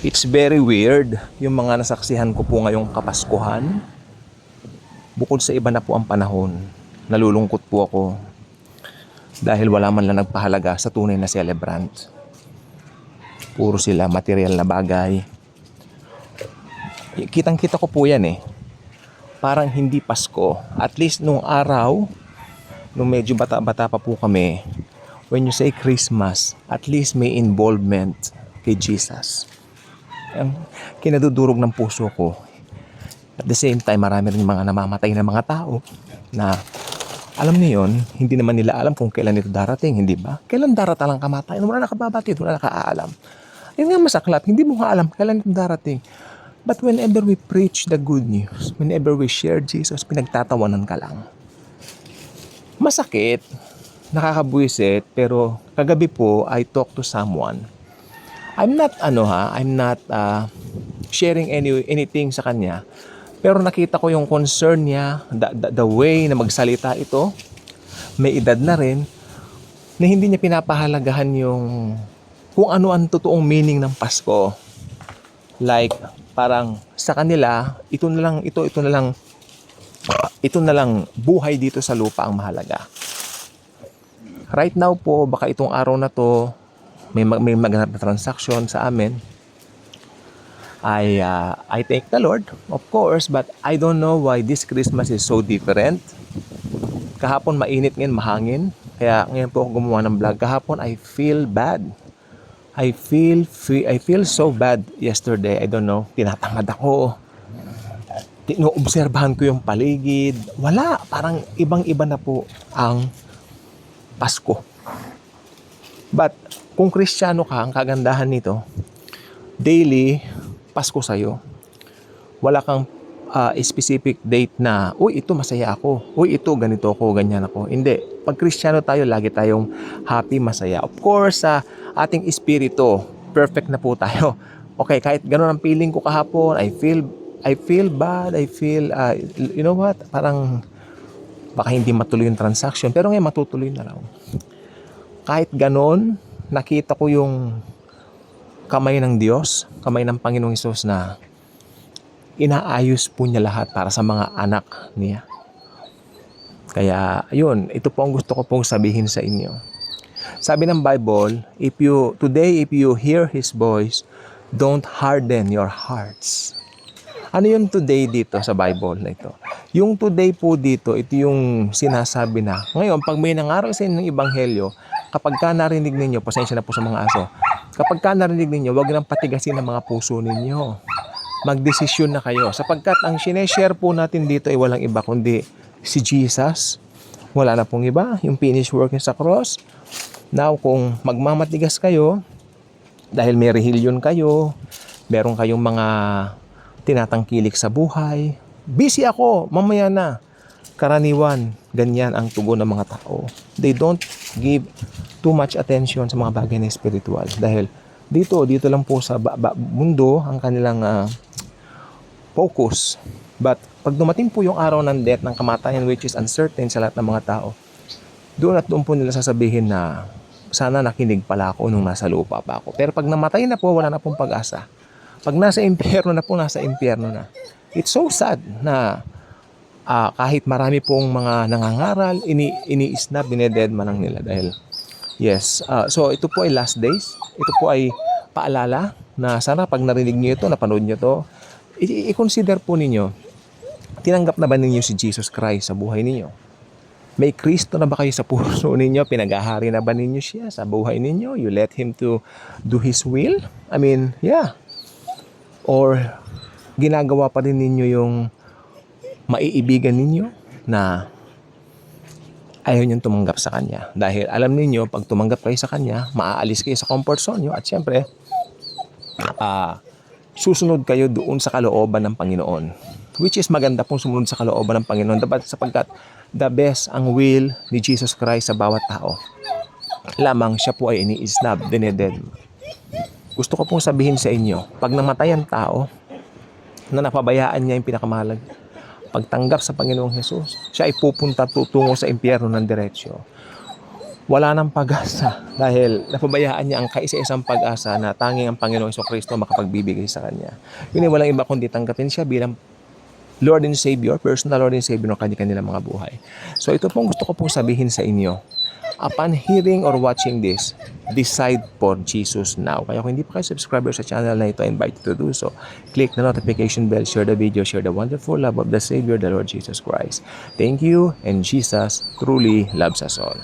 It's very weird yung mga nasaksihan ko po ngayong Kapaskuhan. Bukod sa iba na po ang panahon, nalulungkot po ako dahil wala man lang nagpahalaga sa tunay na celebrant. Puro sila material na bagay. Kitang-kita ko po yan eh. Parang hindi Pasko. At least nung araw, nung medyo bata-bata pa po kami, when you say Christmas, at least may involvement kay Jesus. Ang kinadudurog ng puso ko. At the same time, marami rin mga namamatay na mga tao na alam niyo yun, hindi naman nila alam kung kailan ito darating, hindi ba? Kailan darata lang kamatayan? Wala nakababatid, wala nakaalam. Yun nga masaklap, hindi mo nga alam kailan ito darating. But whenever we preach the good news, whenever we share Jesus, pinagtatawanan ka lang. Masakit, nakakabuisit, pero kagabi po, I talked to someone. I'm not sharing anything sa kanya. Pero nakita ko yung concern niya, the way na magsalita ito. May edad na rin na hindi niya pinapahalagahan yung kung ano ang totoong meaning ng Pasko. Like parang sa kanila, ito na lang buhay dito sa lupa ang mahalaga. Right now po, baka itong araw na to may maganap na transaction sa amin. I thank the Lord, of course, but I don't know why this Christmas is so different. Kahapon mainit, ngayon mahangin. Kaya ngayon po ako gumawa ng vlog. Kahapon I feel bad. I feel so bad yesterday. I don't know, tinatangad ako. Inoobserbahan ko yung paligid. Wala, parang ibang-iba na po ang Pasko. But kung Kristiyano ka, ang kagandahan nito, daily, Pasko sa'yo. Wala kang specific date na, uy, ito masaya ako. Uy, ito ganito ako, ganyan ako. Hindi. Pag Kristiyano tayo, lagi tayong happy, masaya. Of course, sa ating espiritu, perfect na po tayo. Okay, kahit ganun ang feeling ko kahapon, I feel bad, you know what, parang baka hindi matuloy yung transaction, pero ngayon matutuloy na lang. Kahit ganun, nakita ko yung kamay ng Diyos, kamay ng Panginoong Hesus na inaayos po niya lahat para sa mga anak niya. Kaya, yun, ito po ang gusto ko pong sabihin sa inyo. Sabi ng Bible, if you hear His voice, don't harden your hearts. Ano yung today dito sa Bible na ito? Yung today po dito, ito yung sinasabi na, ngayon, pag may nangaral sa inyo ng Ebanghelyo, kapag ka narinig ninyo, pasensya na po sa mga aso, kapag ka narinig ninyo, huwag nang patigasin ang mga puso ninyo. Magdesisyon na kayo. Sapagkat ang sineshare po natin dito ay walang iba kundi si Jesus. Wala na pong iba. Yung finished work niya sa cross. Now, kung magmamatigas kayo, dahil may rehilyon kayo, meron kayong mga tinatangkilik sa buhay, busy ako, mamaya na. Karaniwan, ganyan ang tugon ng mga tao. They don't give too much attention sa mga bagay na spiritual. Dahil dito lang po sa mundo ang kanilang focus. But pag dumating po yung araw ng death, ng kamatayan, which is uncertain sa lahat ng mga tao, doon po nila sasabihin na sana nakinig pala ako nung nasa lupa pa ako. Pero pag namatay na po, wala na pong pag-asa. Pag nasa impyerno na po, nasa impyerno na. It's so sad na kahit marami pong mga nangangaral, ini-snap, dinededman lang nila dahil yes. So ito po ay last days. Ito po ay paalala na sana pag narinig niyo ito, napanood niyo ito, i-consider po ninyo, tinanggap na ba ninyo si Jesus Christ sa buhay ninyo? May Kristo na ba kayo sa puso ninyo? Pinag-ahari na ba ninyo siya sa buhay ninyo? You let Him to do His will? I mean, yeah. Or ginagawa pa rin ninyo yung maiibigan ninyo na ayaw niyong tumanggap sa Kanya. Dahil alam ninyo, pag tumanggap kayo sa Kanya, maaalis kayo sa comfort zone nyo at syempre, susunod kayo doon sa kalooban ng Panginoon. Which is maganda pong sumunod sa kalooban ng Panginoon. Sapagkat the best ang will ni Jesus Christ sa bawat tao. Lamang siya po ay ini-snub, dineded. Gusto ko pong sabihin sa inyo, pag namatay ang tao, na napabayaan niya yung pinakamahalaga, pagtanggap sa Panginoong Hesus, siya ay pupunta tutungo sa impyerno ng diretsyo. wala ng pag-asa dahil napabayaan niya ang kaisa-isang pag-asa na tanging ang Panginoong Kristo makapagbibigay sa kanya. Yun ay walang iba kundi tanggapin siya bilang Lord and Savior, personal Lord and Savior ng kanilang mga buhay. So ito pong gusto ko pong sabihin sa inyo. Upon hearing or watching this, decide for Jesus now. Kaya kung hindi pa kayo subscriber sa channel na ito, I invite you to do so. Click the notification bell, share the video, share the wonderful love of the Savior, the Lord Jesus Christ. Thank you, and Jesus truly loves us all.